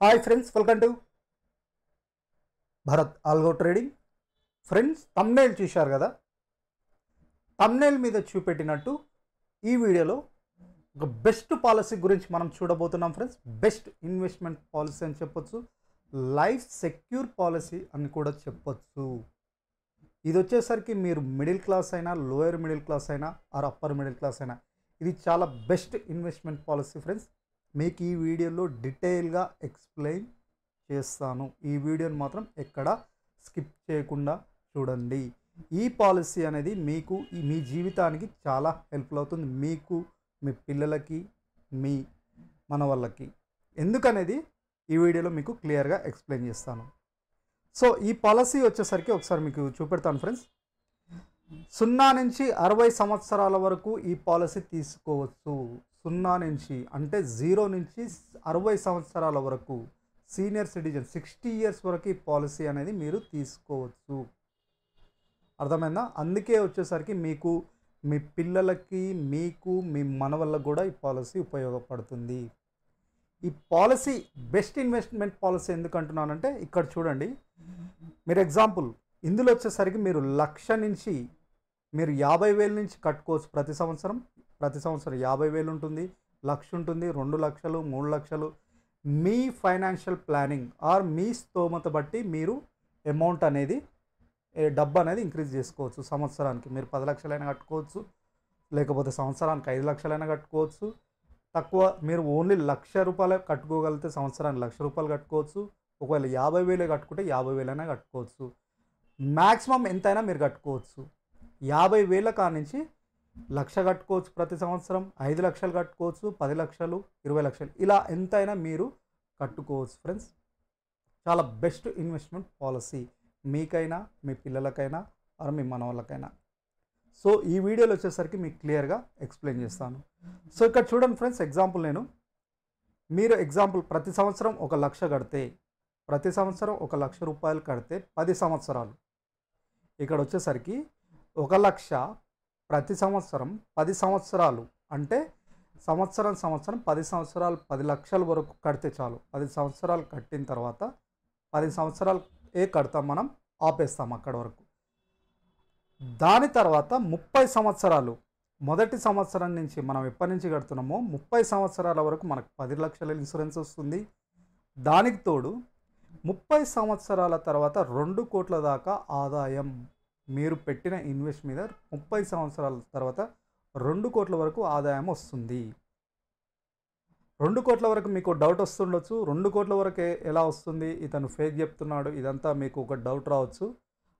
Hi friends, welcome to Bharat algo trading. Friends, thumbnail చూశారు కదా. Thumbnail మీద చూపెట్టినట్టు ఈ వీడియోలో ఒక బెస్ట్ పాలసీ గురించి మనం చూడబోతున్నాం ఫ్రెండ్స్. బెస్ట్ ఇన్వెస్ట్మెంట్ పాలసీ అని చెప్పొచ్చు, లైఫ్ సెక్యూర్ పాలసీ అని కూడా చెప్పొచ్చు. ఇది వచ్చేసరికి మీరు మిడిల్ క్లాస్ అయినా, లోయర్ మిడిల్ క్లాస్ అయినా, ఆర్ అప్పర్ మిడిల్ క్లాస్ అయినా, ఇది చాలా బెస్ట్ ఇన్వెస్ట్మెంట్ పాలసీ ఫ్రెండ్స్. మీకు ఈ వీడియోలో డీటెయిల్గా ఎక్స్ప్లెయిన్ చేస్తాను. ఈ వీడియోని మాత్రం ఎక్కడ స్కిప్ చేయకుండా చూడండి. ఈ పాలసీ అనేది మీకు మీ జీవితానికి చాలా హెల్ప్ఫుల్ అవుతుంది, మీకు, మీ పిల్లలకి, మీ మనవాళ్ళకి. ఎందుకనేది ఈ వీడియోలో మీకు క్లియర్గా ఎక్స్ప్లెయిన్ చేస్తాను. సో ఈ పాలసీ వచ్చేసరికి ఒకసారి మీకు చూపెడతాను ఫ్రెండ్స్. 0 నుంచి 60 సంవత్సరాల వరకు ఈ పాలసీ తీసుకోవచ్చు. 0 నుంచి అంటే 0 నుంచి 60 సంవత్సరాల వరకు, సీనియర్ సిటిజన్ 60 ఇయర్స్ వరకు ఈ పాలసీ అనేది మీరు తీసుకోవచ్చు. అర్థమైందా? అందుకే వచ్చేసరికి మీకు, మీ పిల్లలకి, మీకు, మీ మనవళ్ళకు కూడా ఈ పాలసీ ఉపయోగపడుతుంది. ఈ పాలసీ బెస్ట్ ఇన్వెస్ట్మెంట్ పాలసీ ఎందుకు అంటున్నానంటే, ఇక్కడ చూడండి, మీరు ఎగ్జాంపుల్ ఇందులో వచ్చేసరికి మీరు 1,00,000 నుంచి మీరు 50,000 నుంచి కట్టుకోవచ్చు. ప్రతి సంవత్సరం 50,000 ఉంటుంది, 1,00,000 ఉంటుంది, 2 లక్షలు, 3 లక్షలు. మీ ఫైనాన్షియల్ ప్లానింగ్ ఆర్ మీ స్తోమత బట్టి మీరు అమౌంట్ అనేది, డబ్బు అనేది ఇంక్రీజ్ చేసుకోవచ్చు. సంవత్సరానికి మీరు 10 లక్షలైనా కట్టుకోవచ్చు, లేకపోతే సంవత్సరానికి 5 లక్షలైనా కట్టుకోవచ్చు. తక్కువ మీరు ఓన్లీ 1,00,000 రూపాయలు కట్టుకోగలిగితే సంవత్సరానికి 1,00,000 రూపాయలు కట్టుకోవచ్చు. ఒకవేళ 50,000 కట్టుకుంటే 50,000 అయినా కట్టుకోవచ్చు. మ్యాక్సిమం ఎంతైనా మీరు కట్టుకోవచ్చు. 50,000 కానించి 1,00,000 కట్టుకోవచ్చు ప్రతి సంవత్సరం, 5 లక్షలు కట్టుకోవచ్చు, 10 లక్షలు, 20 లక్షలు, ఇలా ఎంతైనా మీరు కట్టుకోవచ్చు ఫ్రెండ్స్. చాలా బెస్ట్ ఇన్వెస్ట్మెంట్ పాలసీ మీకైనా, మీ పిల్లలకైనా, ఆర్ మీ మనవాళ్ళకైనా. సో ఈ వీడియోలో వచ్చేసరికి మీకు క్లియర్గా ఎక్స్ప్లెయిన్ చేస్తాను. సో ఇక్కడ చూడండి ఫ్రెండ్స్, ఎగ్జాంపుల్ మీరు ఎగ్జాంపుల్ ప్రతి సంవత్సరం 1,00,000 కడితే, ప్రతి సంవత్సరం 1,00,000 రూపాయలు కడితే 10 సంవత్సరాలు. ఇక్కడ వచ్చేసరికి 1,00,000 ప్రతి సంవత్సరం 10 సంవత్సరాలు అంటే సంవత్సరం 10 సంవత్సరాలు 10 లక్షల వరకు కడితే చాలు. 10 సంవత్సరాలు కట్టిన తర్వాత 10 సంవత్సరాలు కడతాం, మనం ఆపేస్తాం అక్కడ వరకు. దాని తర్వాత 30 సంవత్సరాలు, మొదటి సంవత్సరం నుంచి మనం ఎప్పటి నుంచి కడుతున్నామో 30 సంవత్సరాల వరకు మనకు 10 లక్షల ఇన్సూరెన్స్ వస్తుంది. దానికి తోడు 30 సంవత్సరాల తర్వాత 2 కోట్ల దాకా ఆదాయం, మీరు పెట్టిన ఇన్వెస్ట్ మీద 30 సంవత్సరాల తర్వాత 2 కోట్ల వరకు ఆదాయం వస్తుంది. 2 కోట్ల వరకు మీకు డౌట్ వస్తుండొచ్చు, 2 కోట్ల వరకు ఎలా వస్తుంది, ఇతను ఫేక్ చెప్తున్నాడు, ఇదంతా మీకు ఒక డౌట్ రావచ్చు.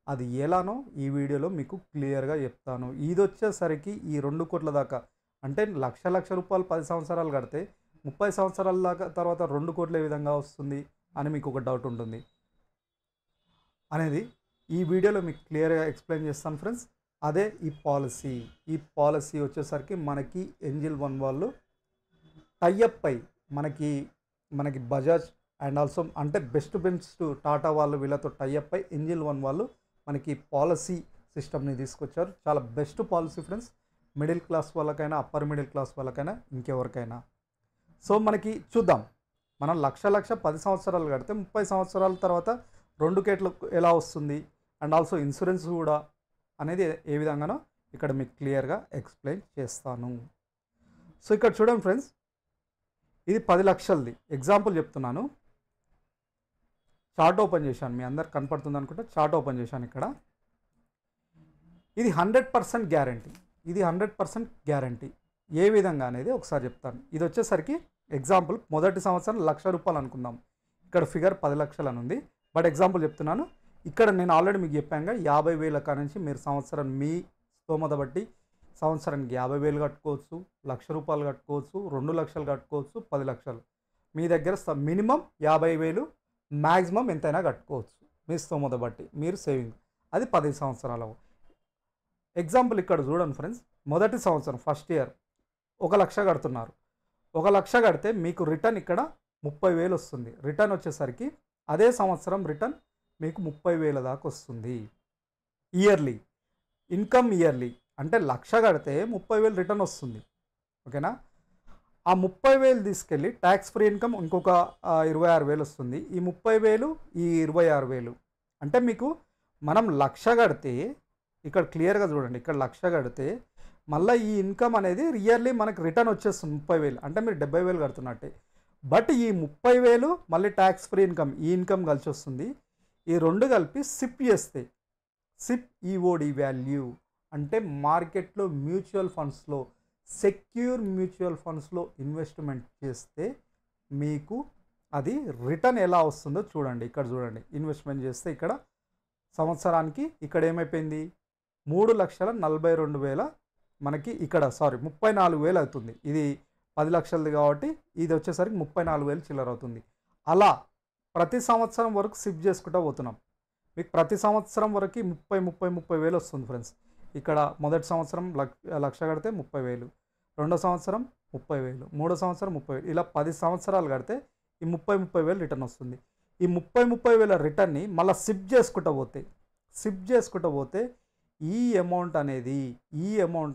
అది ఎలానో ఈ వీడియోలో మీకు క్లియర్గా చెప్తాను. ఇది వచ్చేసరికి ఈ 2 కోట్ల దాకా అంటే 1,00,000 రూపాయలు 10 సంవత్సరాలు కడితే 30 సంవత్సరాల దాకా తర్వాత 2 కోట్ల ఏ విధంగా వస్తుంది అని మీకు ఒక డౌట్ ఉంటుంది. అనేది ఈ వీడియోలో మీకు క్లియర్గా ఎక్స్ప్లెయిన్ చేస్తాను ఫ్రెండ్స్. అదే ఈ పాలసీ వచ్చేసరికి మనకి ఏంజిల్ వన్ వాళ్ళు టైఅప్ అయి మనకి బజాజ్ అండ్ ఆల్సో అంటే బెస్ట్ టాటా వాళ్ళు వీళ్ళతో టైఅప్ అయి ఏంజిల్ వన్ వాళ్ళు మనకి పాలసీ సిస్టమ్ని తీసుకొచ్చారు. చాలా best policy friends, middle class వాళ్ళకైనా, అప్పర్ మిడిల్ క్లాస్ వాళ్ళకైనా, ఇంకెవరికైనా. సో మనకి చూద్దాం, మనం 1,00,000 10 సంవత్సరాలు కడితే 30 సంవత్సరాల తర్వాత 2 కోట్లు ఎలా వస్తుంది, అండ్ ఆల్సో ఇన్సూరెన్స్ కూడా అనేది ఏ విధంగానో ఇక్కడ మీకు క్లియర్గా ఎక్స్ప్లెయిన్ చేస్తాను. సో ఇక్కడ చూడండి ఫ్రెండ్స్, ఇది 10 లక్షలది ఎగ్జాంపుల్ చెప్తున్నాను. చార్ట్ ఓపెన్ చేశాను, మీ అందరికి కనపడుతుంది అనుకుంటే చార్ట్ ఓపెన్ చేశాను. ఇక్కడ ఇది 100% గ్యారంటీ, ఇది 100% గ్యారంటీ. ఏ విధంగా అనేది ఒకసారి చెప్తాను. ఇది వచ్చేసరికి ఎగ్జాంపుల్ మొదటి సంవత్సరం 1,00,000 రూపాయలు అనుకుందాం. ఇక్కడ ఫిగర్ 10 లక్షలు అని ఉంది, బట్ ఎగ్జాంపుల్ చెప్తున్నాను. ఇక్కడ నేను ఆల్రెడీ మీకు చెప్పాను, 50,000 కానించి మీరు సంవత్సరం మీ స్తోమత బట్టి సంవత్సరానికి 50,000 కట్టుకోవచ్చు, 1,00,000 రూపాయలు కట్టుకోవచ్చు, 2 లక్షలు కట్టుకోవచ్చు, 10 లక్షలు. మీ దగ్గర మినిమం 50,000, మ్యాక్సిమం ఎంతైనా కట్టుకోవచ్చు మీ స్తోమత బట్టి, మీరు సేవింగ్. అది 10 సంవత్సరాలు. ఎగ్జాంపుల్ ఇక్కడ చూడండి ఫ్రెండ్స్, మొదటి సంవత్సరం ఫస్ట్ ఇయర్ 1,00,000 కడుతున్నారు. 1,00,000 కడితే మీకు రిటర్న్ ఇక్కడ 30,000 వస్తుంది. రిటర్న్ వచ్చేసరికి అదే సంవత్సరం రిటర్న్ మీకు 30,000 దాకా వస్తుంది. ఇయర్లీ ఇన్కమ్, ఇయర్లీ అంటే 1,00,000 కడితే 30,000 రిటర్న్ వస్తుంది. ఓకేనా? ఆ 30,000 తీసుకెళ్ళి ట్యాక్స్ ఫ్రీ ఇన్కమ్ ఇంకొక 26,000 వస్తుంది. ఈ 30,000 ఈ 26,000 అంటే మీకు మనం 1,00,000 కడితే ఇక్కడ క్లియర్గా చూడండి, ఇక్కడ 1,00,000 కడితే మళ్ళీ ఈ ఇన్కమ్ అనేది రియర్లీ మనకి రిటర్న్ వచ్చేస్తుంది 30,000, అంటే మీరు 70,000 కడుతున్నట్టే. బట్ ఈ 30,000 మళ్ళీ ట్యాక్స్ ఫ్రీ ఇన్కమ్, ఈ ఇన్కమ్ కలిసి వస్తుంది. ఈ రెండు కలిపి సిప్ చేస్తే, సిప్ ఈఓడి వాల్యూ అంటే మార్కెట్లో మ్యూచువల్ ఫండ్స్లో, సెక్యూర్ మ్యూచువల్ ఫండ్స్లో ఇన్వెస్ట్మెంట్ చేస్తే మీకు అది రిటర్న్ ఎలా వస్తుందో చూడండి. ఇక్కడ చూడండి, ఇన్వెస్ట్మెంట్ చేస్తే ఇక్కడ సంవత్సరానికి ఇక్కడ ఏమైపోయింది 3,42,000 మనకి ఇక్కడ 34,000 అవుతుంది. ఇది 10 లక్షలది కాబట్టి ఇది వచ్చేసరికి 34,000 చిల్లర అవుతుంది. అలా ప్రతి సంవత్సరం వరకు సిప్ చేసుకుంటూ పోతున్నాం. మీకు ప్రతి సంవత్సరం వరకు 30,000 వస్తుంది ఫ్రెండ్స్. ఇక్కడ మొదటి సంవత్సరం 1,00,000 కడితే 30,000, రెండో సంవత్సరం 30,000, మూడో సంవత్సరం 30,000, ఇలా 10 సంవత్సరాలు కడితే ఈ 30,000 రిటర్న్ వస్తుంది. ఈ 30,000 రిటర్న్ని మళ్ళీ సిప్ చేసుకుంటూ పోతే ఈ అమౌంట్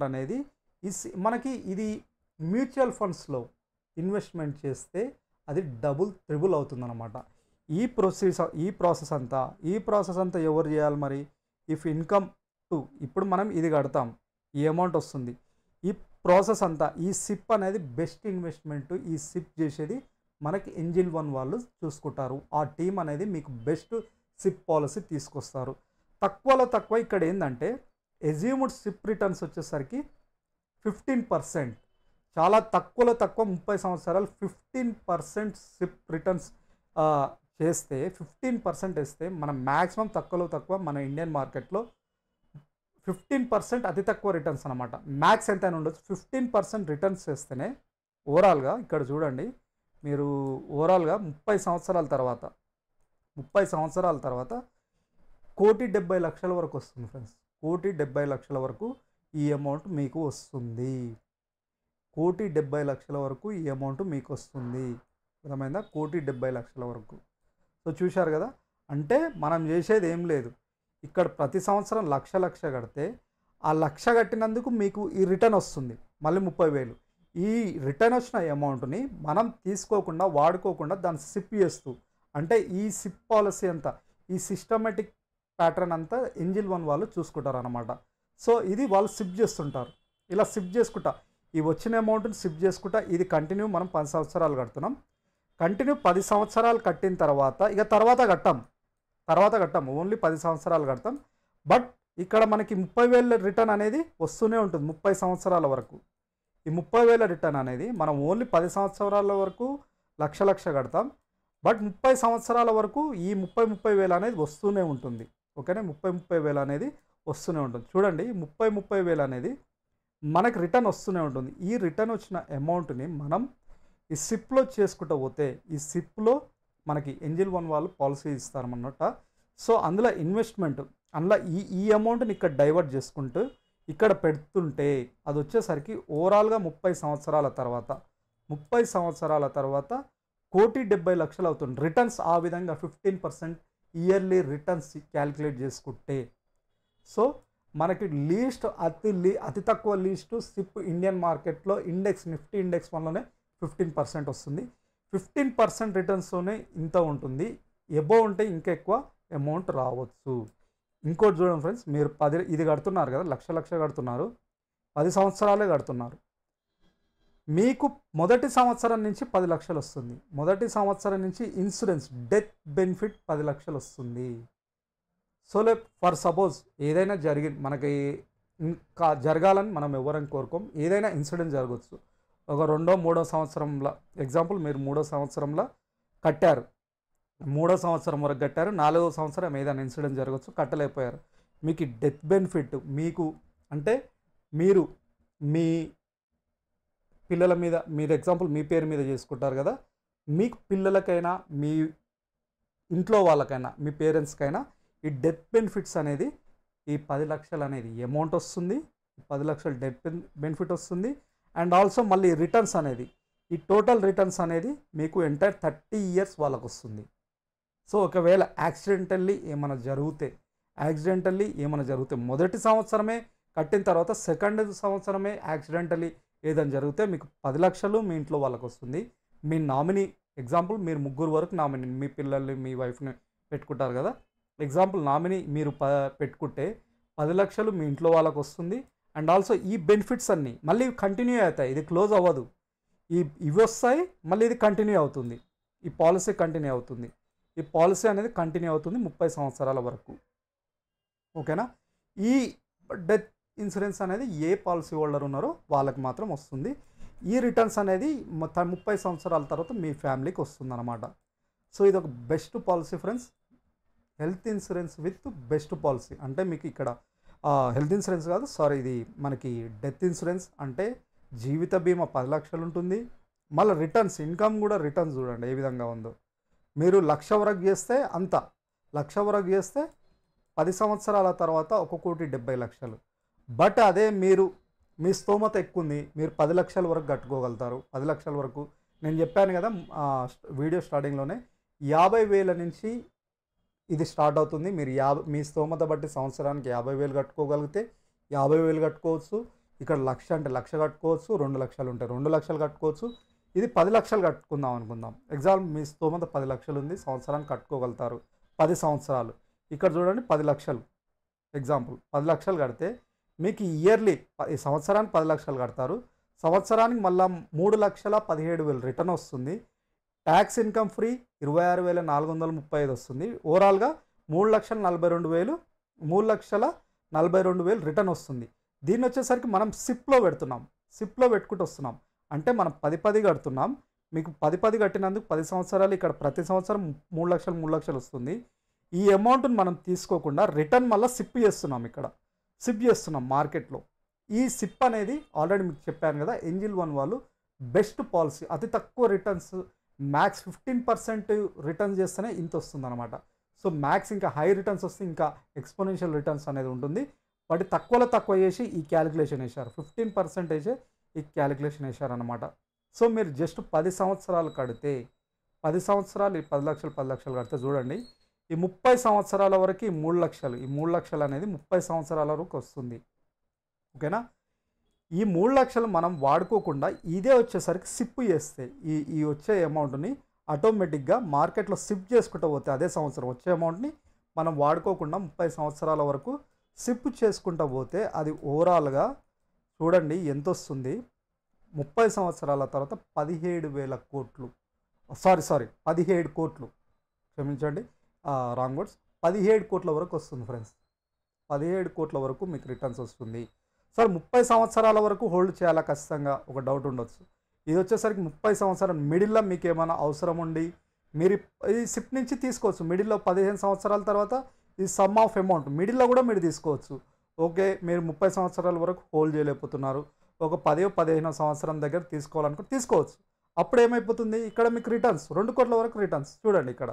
అనేది మనకి ఇది మ్యూచువల్ ఫండ్స్లో ఇన్వెస్ట్మెంట్ చేస్తే అది డబుల్ త్రిబుల్ అవుతుందన్నమాట. ఈ ప్రాసెస్ అంతా ఎవరు చేయాలి మరి? ఇఫ్ ఇన్కమ్ టు ఇప్పుడు మనం ఇది కడతాం, ఈ అమౌంట్ వస్తుంది. ఈ ప్రాసెస్ అంతా, ఈ సిప్ అనేది బెస్ట్ ఇన్వెస్ట్మెంట్. ఈ సిప్ చేసేది మనకి ఏంజిల్ వన్ వాళ్ళు చూసుకుంటారు. ఆ టీం అనేది మీకు బెస్ట్ సిప్ పాలసీ తీసుకొస్తారు. తక్కువలో తక్కువ ఇక్కడ ఏంటంటే ఎజ్యూమ్డ్ సిప్ రిటర్న్స్ వచ్చేసరికి 15%, చాలా తక్కువలో తక్కువ 30 సంవత్సరాలు 15% సిప్ రిటర్న్స్ చేస్తే 15% వేస్తే మనం మ్యాక్సిమం తక్కువలో తక్కువ మన ఇండియన్ మార్కెట్లో 15% అతి తక్కువ రిటర్న్స్ అనమాట. మ్యాక్స్ ఎంత అని ఉండొచ్చు, 15% రిటర్న్స్ చేస్తేనే ఓవరాల్గా ఇక్కడ చూడండి మీరు, ఓవరాల్గా 30 సంవత్సరాల తర్వాత 1,70,00,000 వరకు వస్తుంది ఫ్రెండ్స్. 1,70,00,000 వరకు ఈ అమౌంట్ మీకు వస్తుంది. 1,70,00,000 వరకు ఈ అమౌంట్ మీకు వస్తుంది. అర్థమైందా? 1,70,00,000 వరకు. సో చూశారు కదా, అంటే మనం చేసేది ఏం లేదు. ఇక్కడ ప్రతి సంవత్సరం 1,00,000 కడితే ఆ 1,00,000 కట్టినందుకు మీకు ఈ రిటర్న్ వస్తుంది మళ్ళీ 30,000. ఈ రిటర్న్ వచ్చిన అమౌంట్ని మనం తీసుకోకుండా వాడుకోకుండా దాన్ని సిప్ చేస్తూ, అంటే ఈ సిప్ పాలసీ అంతా, ఈ సిస్టమేటిక్ ప్యాటర్న్ అంతా ఏంజిల్ వన్ వాళ్ళు చూసుకుంటారు అన్నమాట. సో ఇది వాళ్ళు సిప్ చేస్తుంటారు. ఇలా సిప్ చేసుకుంటా ఈ వచ్చిన అమౌంట్ని సిప్ చేసుకుంటా ఇది కంటిన్యూ మనం 10 సంవత్సరాలు కడుతున్నాం. కంటిన్యూ 10 సంవత్సరాలు కట్టిన తర్వాత ఇక తర్వాత కట్టాం ఓన్లీ 10 సంవత్సరాలు కడతాం. బట్ ఇక్కడ మనకి 30,000 రిటర్న్ అనేది వస్తూనే ఉంటుంది 30 సంవత్సరాల వరకు. ఈ 30,000 రిటర్న్ అనేది మనం ఓన్లీ 10 సంవత్సరాల వరకు 1,00,000 కడతాం. బట్ 30 సంవత్సరాల వరకు ఈ 30,000 అనేది వస్తూనే ఉంటుంది. ఓకేనా? 30,000 అనేది వస్తూనే ఉంటుంది. చూడండి 30,000 అనేది మనకి రిటర్న్ వస్తూనే ఉంటుంది. ఈ రిటర్న్ వచ్చిన అమౌంట్ని మనం ఈ సిప్లో చేసుకుంటూ పోతే, ఈ సిప్లో మనకి ఏంజిల్ వన్ వాళ్ళు పాలసీ ఇస్తారన్నమాట. సో అందులో ఇన్వెస్ట్మెంట్, అందులో ఈ అమౌంట్ని ఇక్కడ డైవర్ట్ చేసుకుంటూ ఇక్కడ పెడుతుంటే అది వచ్చేసరికి ఓవరాల్గా 30 సంవత్సరాల తర్వాత 1,70,00,000 అవుతుంది రిటర్న్స్. ఆ విధంగా 15% ఇయర్లీ రిటర్న్స్ క్యాలిక్యులేట్ చేసుకుంటే, సో మనకి అతి తక్కువ లీస్ట్ సిప్ ఇండియన్ మార్కెట్లో ఇండెక్స్ నిఫ్టీ ఇండెక్స్ వల్లనే 15% వస్తుంది. 15% రిటర్న్స్తోనే ఇంత ఉంటుంది. ఎబోవ్ ఉంటే ఇంకా ఎక్కువ అమౌంట్ రావచ్చు. ఇంకోటి చూడండి ఫ్రెండ్స్, మీరు ఇది కడుతున్నారు కదా, 1,00,000 కడుతున్నారు, 10 సంవత్సరాలే కడుతున్నారు. మీకు మొదటి సంవత్సరం నుంచి 10 లక్షలు వస్తుంది. మొదటి సంవత్సరం నుంచి ఇన్సూరెన్స్ డెత్ బెనిఫిట్ 10 లక్షలు వస్తుంది. సో ఫర్ సపోజ్ ఏదైనా మనకి ఇంకా జరగాలని మనం ఎవరైనా కోరుకోం, ఏదైనా ఇన్సిడెంట్ జరగవచ్చు. ఒక 2వ 3వ సంవత్సరంలో ఎగ్జాంపుల్ మీరు 3వ సంవత్సరంలో కట్టారు, 3వ సంవత్సరం వరకు కట్టారు, 4వ సంవత్సరం ఏదైనా ఇన్సిడెంట్ జరగవచ్చు, కట్టలేకపోయారు. మీకు డెత్ బెనిఫిట్ మీకు అంటే మీరు మీ పిల్లల మీద, మీరు ఎగ్జాంపుల్ మీ పేరు మీద చేసుకుంటారు కదా, మీకు పిల్లలకైనా మీ ఇంట్లో వాళ్ళకైనా మీ పేరెంట్స్కైనా ఈ డెత్ బెనిఫిట్స్ అనేది ఈ 10 లక్షలు అనేది అమౌంట్ వస్తుంది. 10 లక్షలు డెత్ బెనిఫిట్ వస్తుంది. అండ్ ఆల్సో మళ్ళీ రిటర్న్స్ అనేది, ఈ టోటల్ రిటర్న్స్ అనేది మీకు ఎంటైర్ 30 ఇయర్స్ వాళ్ళకు వస్తుంది. సో ఒకవేళ యాక్సిడెంటల్లీ ఏమైనా జరిగితే మొదటి సంవత్సరమే కట్టిన తర్వాత సెకండ్ సంవత్సరమే యాక్సిడెంటల్లీ ఏదైనా జరిగితే మీకు 10 లక్షలు మీ ఇంట్లో వాళ్ళకి వస్తుంది. మీ నామినీ ఎగ్జాంపుల్ మీరు ముగ్గురు వరకు నామినీ మీ పిల్లల్ని, మీ వైఫ్‌ని పెట్టుకుంటారు కదా! ఎగ్జాంపుల్ నామినీ మీరు పెట్టుకుంటే 10 లక్షలు మీ ఇంట్లో వాళ్ళకి వస్తుంది. అండ్ ఆల్సో ఈ బెనిఫిట్స్ అన్నీ మళ్ళీ కంటిన్యూ అవుతాయి. ఇది క్లోజ్ అవ్వదు. ఇవి వస్తాయి, మళ్ళీ ఇది కంటిన్యూ అవుతుంది. ఈ పాలసీ కంటిన్యూ అవుతుంది. ఈ పాలసీ అనేది కంటిన్యూ అవుతుంది 30 సంవత్సరాల వరకు. ఓకేనా? ఈ డెత్ ఇన్సూరెన్స్ అనేది ఏ పాలసీ హోల్డర్ ఉన్నారో వాళ్ళకి మాత్రం వస్తుంది. ఈ రిటర్న్స్ అనేది 30 సంవత్సరాల తర్వాత మీ ఫ్యామిలీకి వస్తుందన్నమాట. సో ఇది ఒక best policy friends. Health insurance with best policy. అంటే మీకు ఇక్కడ హెల్త్ ఇన్సూరెన్స్ కాదు, సారీ, ఇది మనకి డెత్ ఇన్సూరెన్స్. అంటే జీవిత బీమా 10 లక్షలు ఉంటుంది. మళ్ళీ రిటర్న్స్, ఇన్కమ్ కూడా రిటర్న్స్ చూడండి ఏ విధంగా ఉందో. మీరు 1,00,000 వరకు చేస్తే అంత, 1,00,000 వరకు చేస్తే 10 సంవత్సరాల తర్వాత 1,70,00,000. బట్ అదే మీరు మీ స్తోమత ఎక్కువ ఉంది, మీరు 10 లక్షల వరకు కట్టుకోగలుగుతారు. 10 లక్షల వరకు నేను చెప్పాను కదా వీడియో స్టార్టింగ్లోనే, 50,000 నుంచి ఇది స్టార్ట్ అవుతుంది. మీరు మీ స్తోమత బట్టి సంవత్సరానికి 50,000 కట్టుకోగలిగితే 50,000 కట్టుకోవచ్చు. ఇక్కడ 1,00,000 అంటే 1,00,000 కట్టుకోవచ్చు. 2 లక్షలు ఉంటే 2 లక్షలు కట్టుకోవచ్చు. ఇది 10 లక్షలు కట్టుకుందాం అనుకుందాం. ఎగ్జాంపుల్ మీ స్తోమత 10 లక్షలు ఉంది, సంవత్సరానికి కట్టుకోగలుగుతారు 10 సంవత్సరాలు. ఇక్కడ చూడండి 10 లక్షలు ఎగ్జాంపుల్ 10 లక్షలు కడితే మీకు ఇయర్లీ ఈ సంవత్సరానికి 10 లక్షలు కడతారు. సంవత్సరానికి మళ్ళీ 3,17,000 రిటర్న్ వస్తుంది. ట్యాక్స్ ఇన్కమ్ ఫ్రీ 26,435 వస్తుంది. ఓవరాల్గా 3,42,000 3,42,000 రిటర్న్ వస్తుంది. దీన్ని వచ్చేసరికి మనం సిప్లో పెడుతున్నాం, సిప్లో పెట్టుకుంటూ వస్తున్నాం. అంటే మనం 10 కడుతున్నాం. మీకు 10 కట్టినందుకు 10 సంవత్సరాలు ఇక్కడ ప్రతి సంవత్సరం 3 లక్షలు వస్తుంది. ఈ అమౌంట్ని మనం తీసుకోకుండా రిటర్న్ మళ్ళీ సిప్ చేస్తున్నాం. ఇక్కడ సిప్ చేస్తున్నాం మార్కెట్లో. ఈ సిప్ అనేది ఆల్రెడీ మీకు చెప్పాను కదా, ఏంజిల్ వన్ వాళ్ళు బెస్ట్ పాలసీ. అతి తక్కువ రిటర్న్స్, మ్యాక్స్ 15% రిటర్న్స్ చేస్తేనే ఇంత వస్తుంది అనమాట. సో మ్యాక్స్ ఇంకా హై రిటర్న్స్ వస్తే ఇంకా ఎక్స్పోనెన్షియల్ రిటర్న్స్ అనేది ఉంటుంది. బట్ తక్కువలో తక్కువ చేసి ఈ క్యాలిక్యులేషన్ వేశారు, 15% వేసే ఈ క్యాలిక్యులేషన్ వేశారనమాట. సో మీరు జస్ట్ 10 సంవత్సరాలు కడితే 10 సంవత్సరాలు ఈ 10 లక్షలు 10 లక్షలు కడితే చూడండి, ఈ 30 సంవత్సరాల వరకు ఈ 3 లక్షలు, ఈ 3 లక్షలు అనేది 30 సంవత్సరాల వరకు వస్తుంది. ఓకేనా? ఈ 3 లక్షలు మనం వాడుకోకుండా ఇదే వచ్చేసరికి సిప్ చేస్తే ఈ వచ్చే అమౌంట్ని ఆటోమేటిక్గా మార్కెట్లో సిప్ చేసుకుంటూ పోతే అదే సంవత్సరం వచ్చే అమౌంట్ని మనం వాడుకోకుండా 30 సంవత్సరాల వరకు సిప్ చేసుకుంటూ పోతే అది ఓవరాల్గా చూడండి ఎంత వస్తుంది. 30 సంవత్సరాల తర్వాత 17,000 కోట్లు, సారీ 17 కోట్లు, క్షమించండి రాంగ్ వర్డ్స్, 17 కోట్ల వరకు వస్తుంది ఫ్రెండ్స్. 17 కోట్ల వరకు మీకు రిటర్న్స్ వస్తుంది. సార్ 30 సంవత్సరాల వరకు హోల్డ్ చేయాలా? ఖచ్చితంగా ఒక డౌట్ ఉండొచ్చు. ఇది వచ్చేసరికి 30 సంవత్సరాలు మిడిల్లో మీకు ఏమైనా అవసరం ఉండి మీరు ఈ సిప్ నుంచి తీసుకోవచ్చు. మిడిల్లో 15 సంవత్సరాల తర్వాత ఈ సమ్ ఆఫ్ అమౌంట్ మిడిల్లో కూడా మీరు తీసుకోవచ్చు. ఓకే, మీరు 30 సంవత్సరాల వరకు హోల్డ్ చేయలేకపోతున్నారు, ఒక 10-15 సంవత్సరం దగ్గర తీసుకోవాలనుకుంటే తీసుకోవచ్చు. అప్పుడు ఏమైపోతుంది, ఇక్కడ మీకు రిటర్న్స్ 2 కోట్ల వరకు రిటర్న్స్ చూడండి. ఇక్కడ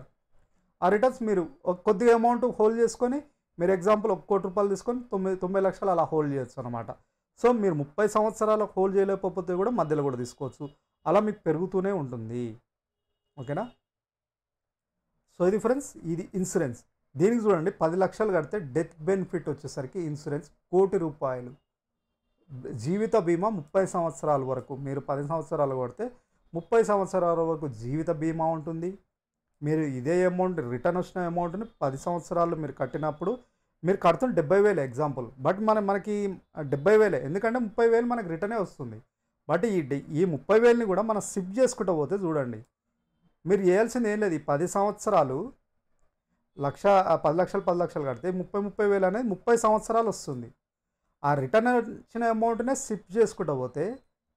ఆ రిటర్న్స్ మీరు ఒక కొద్దిగా అమౌంట్ హోల్డ్ చేసుకొని, మీరు ఎగ్జాంపుల్ 1 కోటి రూపాయలు తీసుకొని 90 లక్షలు అలా హోల్డ్ చేయొచ్చు అనమాట. సో మీరు 30 సంవత్సరాలకు హోల్డ్ చేయలేకపోతే కూడా మధ్యలో కూడా తీసుకోవచ్చు. అలా మీకు పెరుగుతూనే ఉంటుంది. ఓకేనా? సో ఇది ఫ్రెండ్స్, ఇది ఇన్సూరెన్స్. దీనికి చూడండి 10 లక్షలు కడితే డెత్ బెనిఫిట్ వచ్చేసరికి ఇన్సూరెన్స్ ₹1,00,00,000. జీవిత బీమా 30 సంవత్సరాల వరకు, మీరు 10 సంవత్సరాలు కొడితే 30 సంవత్సరాల వరకు జీవిత బీమా ఉంటుంది. మీరు ఇదే అమౌంట్ రిటర్న్ వచ్చిన అమౌంట్ని 10 సంవత్సరాలు మీరు కట్టినప్పుడు మీరు కడుతున్న 70,000 ఎగ్జాంపుల్. బట్ మనకి 70,000 ఎందుకంటే 30,000 మనకి రిటర్నే వస్తుంది. బట్ ఈ 30,000ని కూడా మనం సిప్ చేసుకుంటూ పోతే చూడండి, మీరు చేయాల్సింది ఏం లేదు. ఈ 10 సంవత్సరాలు 10 లక్షలు కడితే 30,000 అనేది 30 సంవత్సరాలు వస్తుంది. ఆ రిటర్న్ వచ్చిన అమౌంట్నే సిప్ చేసుకుంటూ పోతే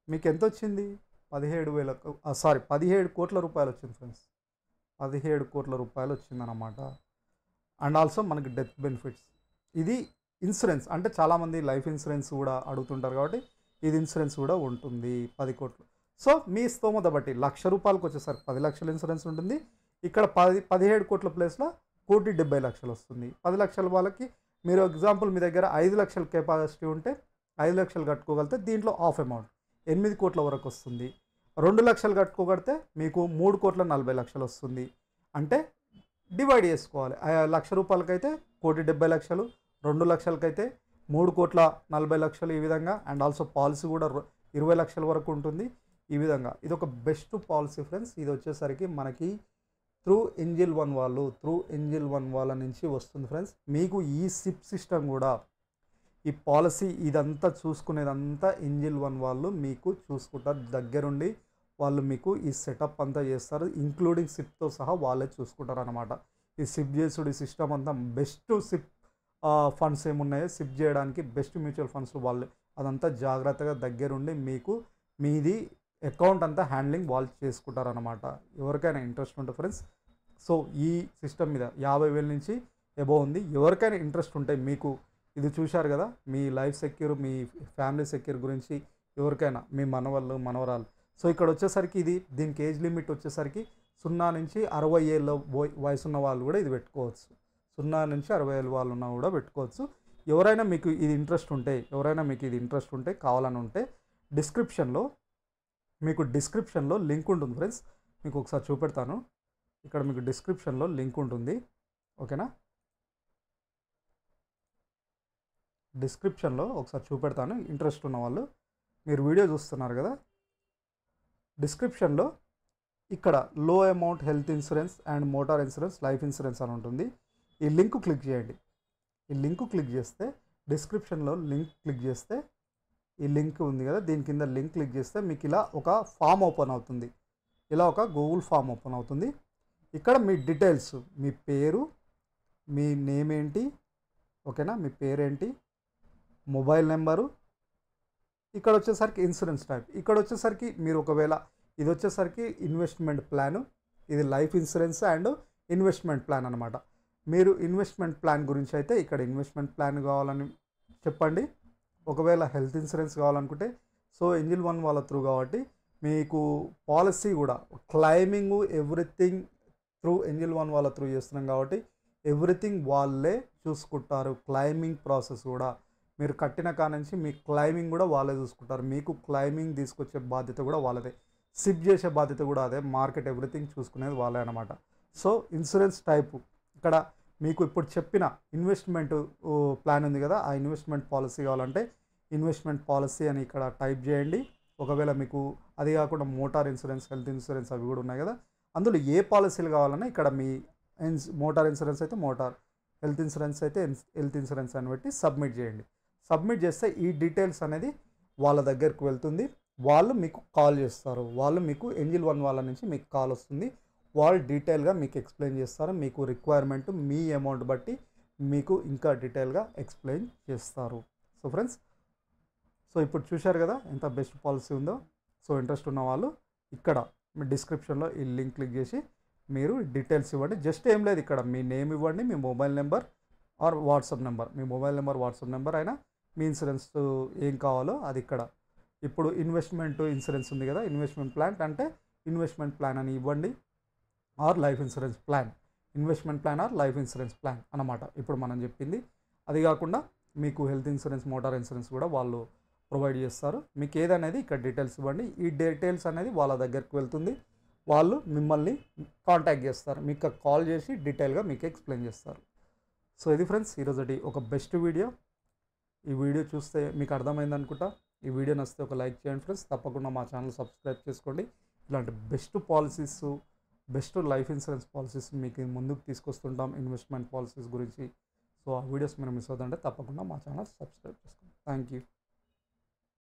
మీకు ఎంత వచ్చింది? 17 కోట్ల రూపాయలు వచ్చింది ఫ్రెండ్స్. 17 కోట్ల రూపాయలు వచ్చిందన్నమాట. అండ్ ఆల్సో మనకి డెత్ బెనిఫిట్స్. ఇది ఇన్సూరెన్స్. అంటే చాలామంది లైఫ్ ఇన్సూరెన్స్ కూడా అడుగుతుంటారు కాబట్టి ఇది ఇన్సూరెన్స్ కూడా ఉంటుంది 10 కోట్లు. సో మీ స్తోమత బట్టి 1,00,000 రూపాయలకు వచ్చేసరికి 10 లక్షల ఇన్సూరెన్స్ ఉంటుంది. ఇక్కడ 17 కోట్ల ప్లేస్లో 1,70,00,000 వస్తుంది. 10 లక్షల వాళ్ళకి మీరు ఎగ్జాంపుల్ మీ దగ్గర 5 లక్షల కెపాసిటీ ఉంటే 5 లక్షలు కట్టుకోగలిగితే దీంట్లో హాఫ్ అమౌంట్ 8 కోట్ల వరకు వస్తుంది. 2 లక్షలు కట్టుకోగలిగితే మీకు 3,40,00,000 వస్తుంది. అంటే డివైడ్ చేసుకోవాలి. 1,00,000 రూపాయలకైతే 1,70,00,000, 2 లక్షలకైతే 3,40,00,000 ఈ విధంగా. అండ్ ఆల్సో పాలసీ కూడా 20 లక్షల వరకు ఉంటుంది. ఈ విధంగా ఇది ఒక బెస్ట్ పాలసీ ఫ్రెండ్స్. ఇది వచ్చేసరికి మనకి త్రూ ఎంజిల్ వన్ వాళ్ళ నుంచి వస్తుంది ఫ్రెండ్స్. మీకు ఈ సిప్ సిస్టమ్ కూడా ఈ పాలసీ ఇదంతా చూసుకునేదంతా ఎంజిల్ వన్ వాళ్ళు మీకు చూసుకుంటారు దగ్గరుండి. వాళ్ళు మీకు ఈ సెటప్ అంతా చేస్తారు, ఇంక్లూడింగ్ సిప్తో సహా వాళ్ళే చూసుకుంటారు అనమాట. ఈ సిప్ చేసుడు ఈ సిస్టమ్ అంతా బెస్ట్ సిప్ ఫండ్స్ ఏమున్నాయో సిప్ చేయడానికి బెస్ట్ మ్యూచువల్ ఫండ్స్ వాళ్ళు అదంతా జాగ్రత్తగా దగ్గరుండి మీకు మీది అకౌంట్ అంతా హ్యాండ్లింగ్ వాళ్ళు చేసుకుంటారు అనమాట. ఎవరికైనా ఇంట్రెస్ట్ ఉంటే ఫ్రెండ్స్, సో ఈ సిస్టమ్ మీద 50,000 నుంచి అబోవ్ ఉంది. ఎవరికైనా ఇంట్రెస్ట్ ఉంటే మీకు ఇది చూశారు కదా, మీ లైఫ్ సెక్యూర్ మీ ఫ్యామిలీ సెక్యూర్ గురించి ఎవరికైనా మీ మనవళ్ళు మనవరాలు. సో ఇక్కడ వచ్చేసరికి దీనికి ఏజ్ లిమిట్ వచ్చేసరికి 0 నుంచి 60 ఏళ్ళ వయసున్న వాళ్ళు కూడా ఇది పెట్టుకోవచ్చు. 0 నుంచి 60 ఏళ్ళ వాళ్ళు ఉన్నా కూడా పెట్టుకోవచ్చు. ఎవరైనా మీకు ఇది ఇంట్రెస్ట్ ఉంటే కావాలని ఉంటే డిస్క్రిప్షన్లో లింక్ ఉంటుంది ఫ్రెండ్స్. మీకు ఒకసారి చూపెడతాను. ఇక్కడ మీకు డిస్క్రిప్షన్లో లింక్ ఉంటుంది, ఓకేనా. డిస్క్రిప్షన్లో ఒకసారి చూపెడతాను. ఇంట్రెస్ట్ ఉన్న వాళ్ళు మీరు వీడియో చూస్తున్నారు కదా, డిస్క్రిప్షన్లో ఇక్కడ లో amount health insurance and motor insurance life insurance అని ఉంటుంది. ఈ లింక్ క్లిక్ చేయండి. ఈ లింక్ క్లిక్ చేస్తే డిస్క్రిప్షన్లో లింక్ క్లిక్ చేస్తే ఈ లింక్ ఉంది కదా, దీని కింద లింక్ క్లిక్ చేస్తే మీకు ఇలా ఒక ఫామ్ ఓపెన్ అవుతుంది. ఇలా ఒక గూగుల్ ఫామ్ ఓపెన్ అవుతుంది. ఇక్కడ మీ డీటెయిల్స్, మీ పేరు, మీ నేమ్ ఏంటి, ఓకేనా, మీ పేరేంటి, మొబైల్ నెంబరు, ఇక్కడ వచ్చేసరికి ఇన్సూరెన్స్ టైప్, ఇక్కడ వచ్చేసరికి మీరు ఒకవేళ ఇది వచ్చేసరికి ఇన్వెస్ట్మెంట్ ప్లాను, ఇది life insurance and investment plan అనమాట. మీరు ఇన్వెస్ట్మెంట్ ప్లాన్ గురించి అయితే ఇక్కడ ఇన్వెస్ట్మెంట్ ప్లాన్ కావాలని చెప్పండి. ఒకవేళ హెల్త్ ఇన్సూరెన్స్ కావాలనుకుంటే సో ఎంజిల్ వన్ వాళ్ళ త్రూ కాబట్టి మీకు పాలసీ కూడా claiming everything through angel one వాళ్ళ త్రూ చేస్తున్నాం కాబట్టి ఎవ్రీథింగ్ వాళ్ళే చూసుకుంటారు. క్లైమింగ్ ప్రాసెస్ కూడా మీరు కట్టిన కానుంచి మీ క్లైమింగ్ కూడా వాళ్ళే చూసుకుంటారు. మీకు క్లైమింగ్ తీసుకొచ్చే బాధ్యత కూడా వాళ్ళదే, సిప్ చేసే బాధ్యత కూడా అదే, మార్కెట్ ఎవ్రీథింగ్ చూసుకునేది వాళ్ళే అనమాట. సో ఇన్సూరెన్స్ టైపు ఇక్కడ మీకు ఇప్పుడు చెప్పిన ఇన్వెస్ట్మెంట్ ప్లాన్ ఉంది కదా, ఆ ఇన్వెస్ట్మెంట్ పాలసీ కావాలంటే ఇన్వెస్ట్మెంట్ పాలసీ అని ఇక్కడ టైప్ చేయండి. ఒకవేళ మీకు అది కాకుండా మోటార్ ఇన్సూరెన్స్ హెల్త్ ఇన్సూరెన్స్ అవి కూడా ఉన్నాయి కదా, అందులో ఏ పాలసీలు కావాలన్నా ఇక్కడ మీ మోటార్ ఇన్సూరెన్స్ అయితే మోటార్, హెల్త్ ఇన్సూరెన్స్ అయితే హెల్త్ ఇన్సూరెన్స్ అని పెట్టి సబ్మిట్ చేయండి. సబ్మిట్ చేస్తే ఈ డీటెయిల్స్ అనేది వాళ్ళ దగ్గరికి వెళ్తుంది. వాళ్ళు మీకు కాల్ చేస్తారు. వాళ్ళు మీకు ఎంజిల్ వన్ వాళ్ళ నుంచి మీకు కాల్ వస్తుంది. వాళ్ళు డీటెయిల్గా మీకు ఎక్స్ప్లెయిన్ చేస్తారు. మీకు రిక్వైర్మెంట్ మీ అమౌంట్ బట్టి మీకు ఇంకా డీటెయిల్గా ఎక్స్ప్లెయిన్ చేస్తారు. సో ఫ్రెండ్స్, సో ఇప్పుడు చూశారు కదా ఎంత బెస్ట్ పాలసీ ఉందో. సో ఇంట్రెస్ట్ ఉన్న వాళ్ళు ఇక్కడ మీ డిస్క్రిప్షన్లో ఈ లింక్ క్లిక్ చేసి మీరు డీటెయిల్స్ ఇవ్వండి. జస్ట్ ఏం లేదు, ఇక్కడ మీ నేమ్ ఇవ్వండి, మీ mobile number or WhatsApp number, మీ మొబైల్ నెంబర్ వాట్సాప్ నెంబర్ అయినా మీ ఇన్సూరెన్స్ ఏం కావాలో అది ఇక్కడ. ఇప్పుడు ఇన్వెస్ట్మెంట్ ఇన్సూరెన్స్ ఉంది కదా, ఇన్వెస్ట్మెంట్ ప్లాన్ అంటే ఇన్వెస్ట్మెంట్ ప్లాన్ అని ఇవ్వండి, or life insurance plan, investment plan or life insurance plan అన్నమాట ఇప్పుడు మనం చెప్పింది. అది కాకుండా మీకు హెల్త్ ఇన్సూరెన్స్ మోటార్ ఇన్సూరెన్స్ కూడా వాళ్ళు ప్రొవైడ్ చేస్తారు. మీకు ఏదనేది ఇక్కడ డీటెయిల్స్ ఇవ్వండి. ఈ డీటెయిల్స్ అనేది వాళ్ళ దగ్గరికి వెళ్తుంది. వాళ్ళు మిమ్మల్ని కాంటాక్ట్ చేస్తారు, మీకు కాల్ చేసి డీటెయిల్గా మీకు ఎక్స్ప్లెయిన్ చేస్తారు. సో ఇది ఫ్రెండ్స్ ఈరోజు ఒక బెస్ట్ వీడియో. ఈ వీడియో చూస్తే మీకు అర్థమైంది అనుకుంటా. ఈ వీడియో నచ్చితే ఒక లైక్ చేయండి ఫ్రెండ్స్. తప్పకుండా మా ఛానల్ సబ్స్క్రైబ్ చేసుకోండి. ఇలాంటి best policies, best life insurance policies మీకు ముందుకు తీసుకొస్తుంటాం, ఇన్వెస్ట్మెంట్ పాలసీస్ గురించి. సో ఆ వీడియోస్ మీరు మిస్ అవుతుంటే తప్పకుండా మా ఛానల్ సబ్స్క్రైబ్ చేసుకోండి. Thank you.